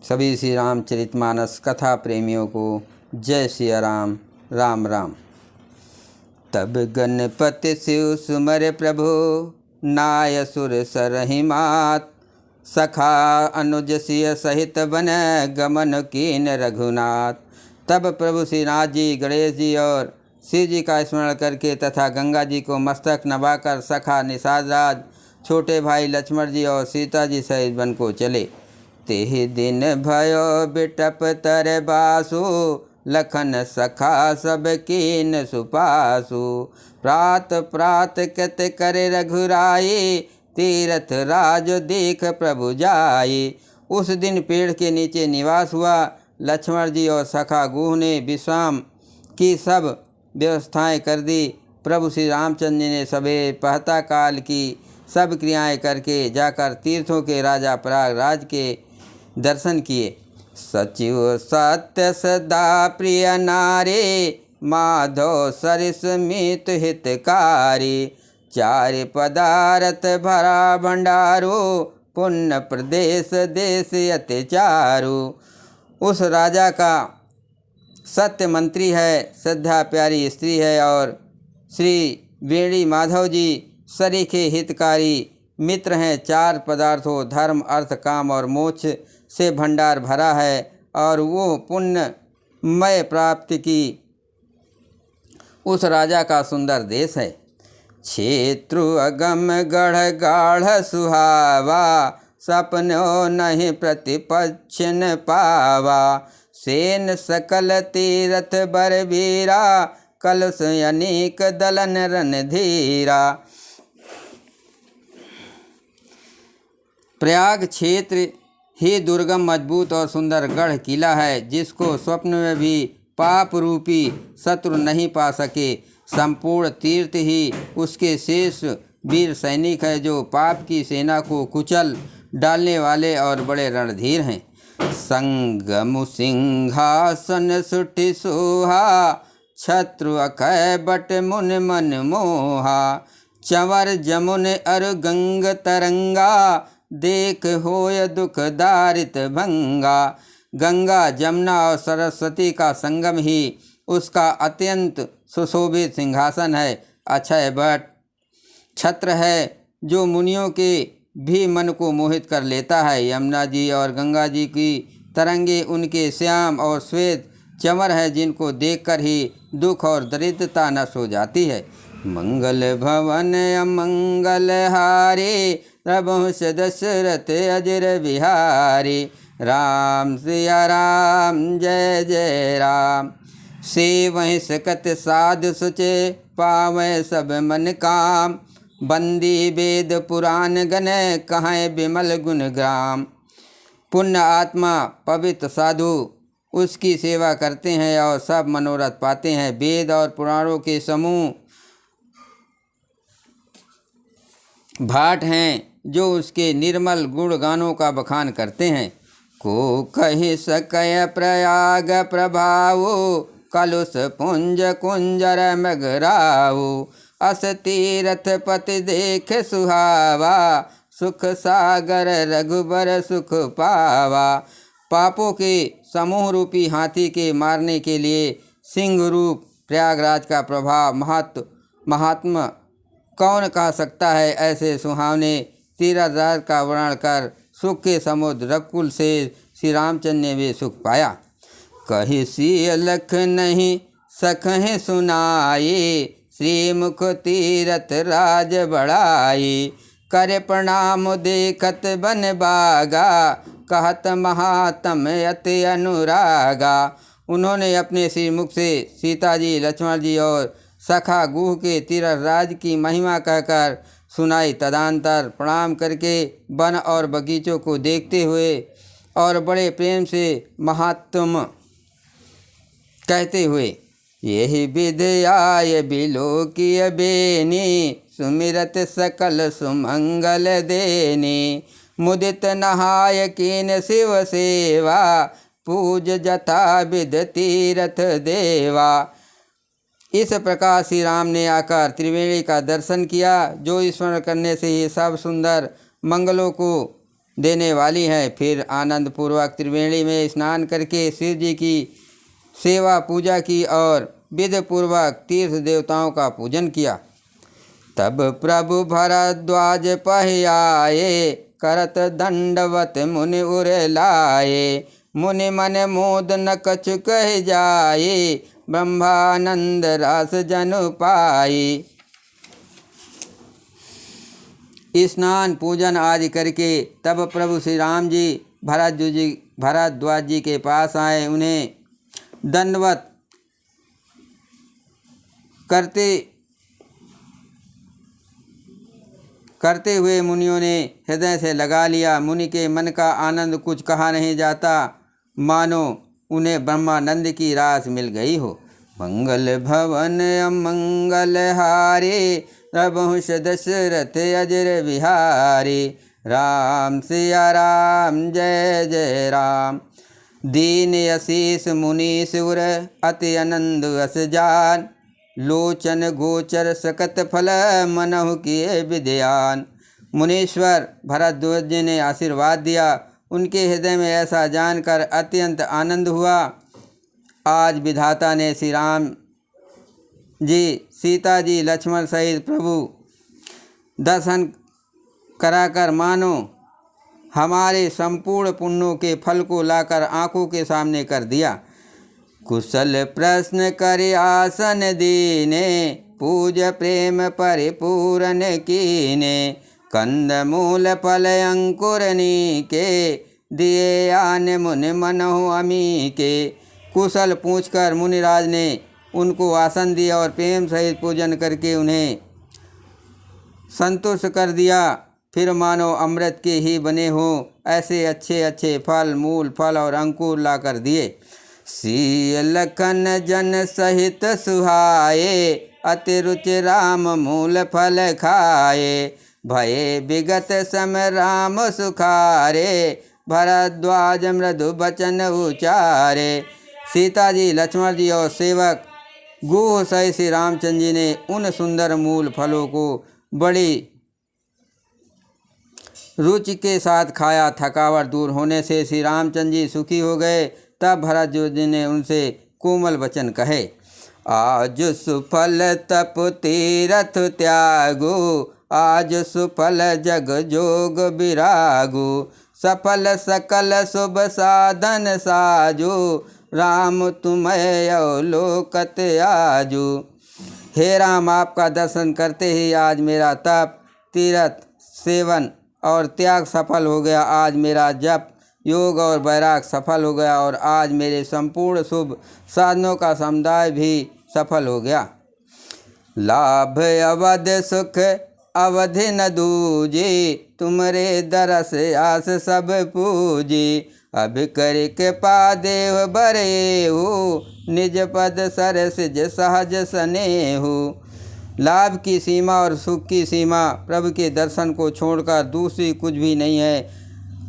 सभी श्री रामचरितमानस कथा प्रेमियों को जय सिया राम। राम राम। तब गणपति शिव सुमर प्रभु, नाय सुर सरहि मात। सखा अनुज सिय सहित बन, गमन कीन रघुनाथ। तब प्रभु श्री नाथ जी, गणेश जी और शिव जी का स्मरण करके तथा गंगा जी को मस्तक नवाकर सखा निषाद राज, छोटे भाई लक्ष्मण जी और सीता जी सहित वन को चले। तेहि दिन भयो बिटप तर बासु, लखन सखा सब कीन सुपासु। प्रात प्रात कत करे रघुराई, तीरथ राज देख प्रभु जाई। उस दिन पेड़ के नीचे निवास हुआ। लक्ष्मण जी और सखा गुह ने विश्राम की सब व्यवस्थाएं कर दी। प्रभु श्री रामचंद्र जी ने सवेरे प्रातः काल की सब क्रियाएं करके जाकर तीर्थों के राजा प्रयागराज के दर्शन किए। सचिव सत्य सदा प्रिय नारे, माधव सरिस मित हितकारी। चार पदार्थ भरा भंडारो, पुण्य प्रदेश देश अति चारु। उस राजा का सत्य मंत्री है, श्रद्धा प्यारी स्त्री है और श्री वेणी माधव जी सरीखे हितकारी मित्र हैं। चार पदार्थों धर्म अर्थ काम और मोक्ष से भंडार भरा है और वो पुण्यमय प्राप्ति की उस राजा का सुंदर देश है। क्षेत्रु अगम गढ़ गाढ़ सुहावा, सपनो नहीं प्रतिपक्ष न पावा। सेन सकल तीरथ बरबीरा, कलश अनेक दलन रणधीरा। प्रयाग क्षेत्र ही दुर्गम मजबूत और सुंदर गढ़ किला है, जिसको स्वप्न में भी पाप रूपी शत्रु नहीं पा सके। संपूर्ण तीर्थ ही उसके शेष वीर सैनिक है, जो पाप की सेना को कुचल डालने वाले और बड़े रणधीर हैं। संगम सिंहासन सुठि सोहा, छत्रु अखय बट मुन मन मोहा। चंवर जमुन अरु गंग तरंगा, देख होय दुख दारित भंगा। गंगा जमुना और सरस्वती का संगम ही उसका अत्यंत सुशोभित सिंहासन है। अक्षय बट छत्र है, जो मुनियों के भी मन को मोहित कर लेता है। यमुना जी और गंगा जी की तरंगे उनके श्याम और श्वेत चंवर है, जिनको देखकर ही दुख और दरिद्रता नष्ट हो जाती है। मंगल भवन अमंगल हारे, रघुवंश दशरथ अजर बिहारी। राम सिया राम जय जय राम। सेवहि सकत साध सुचे, पावै सब मन काम। बंदी वेद पुराण गण, कहाँ विमल गुण ग्राम। पुण्य आत्मा पवित्र साधु उसकी सेवा करते हैं और सब मनोरथ पाते हैं। वेद और पुराणों के समूह भाट हैं, जो उसके निर्मल गुण गानों का बखान करते हैं। को कहि सकय प्रयाग प्रभावो, कलुष पुंज कुंजर मगराओ। अस तीरथ पति देख सुहावा, सुख सागर रघुबर सुख पावा। पापों के समूह रूपी हाथी के मारने के लिए सिंह रूप प्रयागराज का प्रभाव महात्मा कौन कह सकता है। ऐसे सुहावने तीरथ का वर्णन कर सुख के समुद्र रघुकुल से श्री रामचंद्र ने वे सुख पाया। कहि सिय लख नहीं सकहि सुनाई, श्रीमुख तीरथ राज बढ़ाई। कर प्रणाम देखत बन बागा, कहत महात्म अति अनुरागा। उन्होंने अपने श्रीमुख से सीता जी लक्ष्मण जी और सखा गुह के तीरथ राज की महिमा कहकर सुनाई। तदंतर प्रणाम करके वन और बगीचों को देखते हुए और बड़े प्रेम से महात्म कहते हुए, यही विद्याय बिलोकिय बेनी, सुमिरत सकल सुमंगल देनी। मुदित नहाय कीन शिव सेवा, पूज जथा विद तीरथ देवा। इस प्रकार श्री राम ने आकर त्रिवेणी का दर्शन किया, जो स्मरण करने से ही सब सुंदर मंगलों को देने वाली है। फिर आनंद पूर्वक त्रिवेणी में स्नान करके शिव जी की सेवा पूजा की और विधि पूर्वक तीर्थ देवताओं का पूजन किया। तब प्रभु भरद्वाज पहियाए, करत दंडवत मुनि उर लाए। मुनि मन मोद न कछु कह जाए, ब्रह्मानंद रस जनु पाई। स्नान पूजन आदि करके तब प्रभु श्री राम जी भरद्वाज जी के पास आए। उन्हें दंडवत करते हुए मुनियों ने हृदय से लगा लिया। मुनि के मन का आनंद कुछ कहा नहीं जाता, मानो उन्हें ब्रह्मानंद की रास मिल गई हो। मंगल भवन अमंगल हारे, रघुवंश दशरथ अजर बिहारी। राम सिया राम जय जय राम। दीन आशीष मुनीश उर, अति आनंद अस जान। लोचन गोचर सकत फल, मनहु किए विद्यान। मुनीश्वर भरद्वाज जी ने आशीर्वाद दिया। उनके हृदय में ऐसा जानकर अत्यंत आनंद हुआ। आज विधाता ने श्री राम जी, सीता जी, लक्ष्मण सहित प्रभु दर्शन कराकर मानो हमारे संपूर्ण पुण्यों के फल को लाकर आंखों के सामने कर दिया। कुशल प्रश्न करे आसन दीने, पूज प्रेम परिपूर्ण कीने। कंद मूल फल अंकुरनी के, दिए आन मुनि मनहु अमी के। कुशल पूछकर मुनिराज ने उनको आसन दिया और प्रेम सहित पूजन करके उन्हें संतुष्ट कर दिया। फिर मानो अमृत के ही बने हो ऐसे अच्छे अच्छे फल, मूल फल और अंकुर ला कर दिए। सीय लखन जन सहित सुहाए, अति रुचि राम मूल फल खाए। भये विगत सम राम सुखारे, भरद्वाज मृदु बचन उचारे। सीता जी, लक्ष्मण जी और सेवक गुह सहित श्री रामचंद्र जी ने उन सुंदर मूल फलों को बड़ी रुचि के साथ खाया। थकावट दूर होने से श्री रामचंद्र जी सुखी हो गए। तब भरद्वाज जी ने उनसे कोमल वचन कहे। आज सुफल तप तीरथ त्यागो, आज सुफल जग जोग विरागो। सफल सकल शुभ साधन साजो, राम तुम्हें अवलोकत आजो। हे राम, आपका दर्शन करते ही आज मेरा तप, तीर्थ सेवन और त्याग सफल हो गया। आज मेरा जप, योग और वैराग सफल हो गया और आज मेरे संपूर्ण शुभ साधनों का समुदाय भी सफल हो गया। लाभ अवध सुख अवधि न दूजे, तुमरे दरस आस सब पूजे। अब कर कृपा देव बरे हो, निज पद सरसिज सहज स्नेहु। लाभ की सीमा और सुख की सीमा प्रभु के दर्शन को छोड़कर दूसरी कुछ भी नहीं है।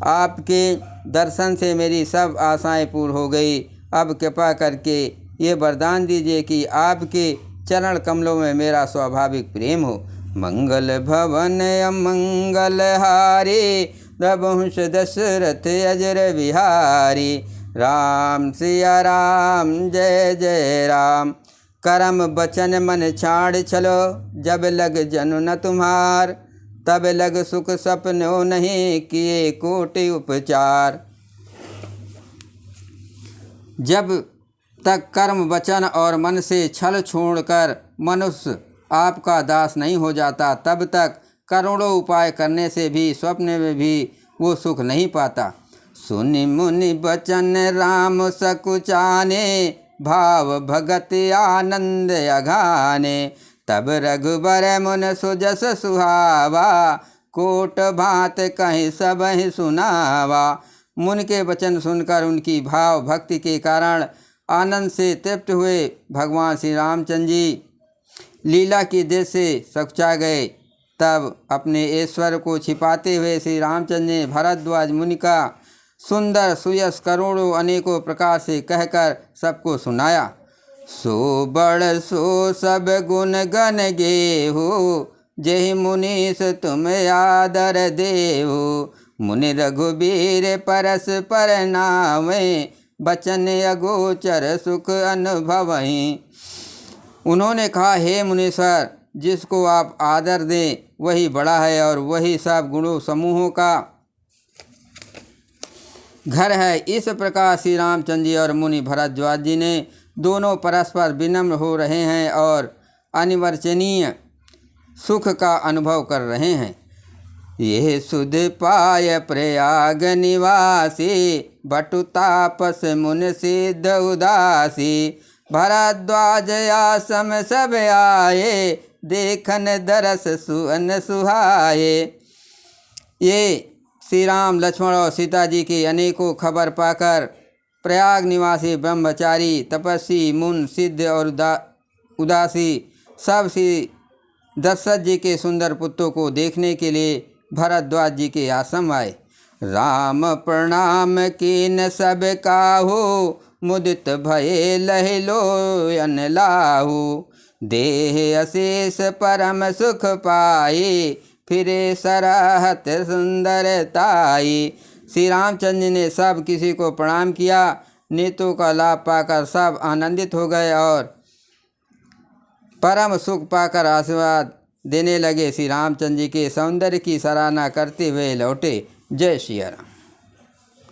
आपके दर्शन से मेरी सब आशाएं पूर्ण हो गई। अब कृपा करके ये वरदान दीजिए कि आपके चरण कमलों में मेरा स्वाभाविक प्रेम हो। मंगल भवन अमंगल हारे, रघुवंश दशरथ अजर बिहारी। राम सिया राम जय जय राम। करम बचन मन छाड़ चलो, जब लग जनु न तुम्हार। तब लग सुख सपनों नहीं, किए कोटि उपचार। जब तक कर्म वचन और मन से छल छोड़कर मनुष्य आपका दास नहीं हो जाता, तब तक करोड़ों उपाय करने से भी स्वप्न में भी वो सुख नहीं पाता। सुनि मुनि बचन राम सकुचाने, भाव भगत आनंद अघाने। तब रघुबर मुन सुजस सुहावा, कोट भांत कहीं सब ही सुनावा। मुन के वचन सुनकर उनकी भाव भक्ति के कारण आनंद से तृप्त हुए भगवान श्री रामचंद्र जी लीला की दृष्टि से सकुचा गए। तब अपने ईश्वर को छिपाते हुए श्री रामचंद्र ने भरद्वाज मुनि का सुंदर सुयश करोड़ों अनेकों प्रकार से कहकर सबको सुनाया। सो बड़ सो सब गुण गण गेहु, जेहि मुनीस तुम आदर देहु। मुनि रघुबीर परस्पर नावें, बचन अगोचर सुख अनुभवहीं। उन्होंने कहा, हे मुनीश्वर, जिसको आप आदर दें वही बड़ा है और वही सब गुणों समूहों का घर है। इस प्रकार श्री रामचंद्र जी और मुनि भरद्वाज जी ने दोनों परस्पर विनम्र हो रहे हैं और अनिवर्चनीय सुख का अनुभव कर रहे हैं। ये सुध पाय प्रयाग निवासी, बटु तापस मुनि सिद्ध उदासी। भरद्वाज आश्रम सब आए, देखन दरस सुअन सुहाए। ये श्री राम, लक्ष्मण और सीता जी की अनेकों खबर पाकर प्रयाग निवासी ब्रह्मचारी, तपस्वी, मुन, सिद्ध और उदासी सब श्री दशरथ जी के सुंदर पुत्रों को देखने के लिए भरद्वाज जी के आश्रम आए। राम प्रणाम कीन सब काहू, मुदित भये लहि लोयन लाहू। देह अशेष परम सुख पाए, फिरे सरहत सुंदरताई। श्री रामचंद्र जी ने सब किसी को प्रणाम किया। नेतों का लाभ पाकर सब आनंदित हो गए और परम सुख पाकर आशीर्वाद देने लगे। श्री रामचंद्र जी के सौंदर्य की सराहना करते हुए लौटे। जय श्री राम।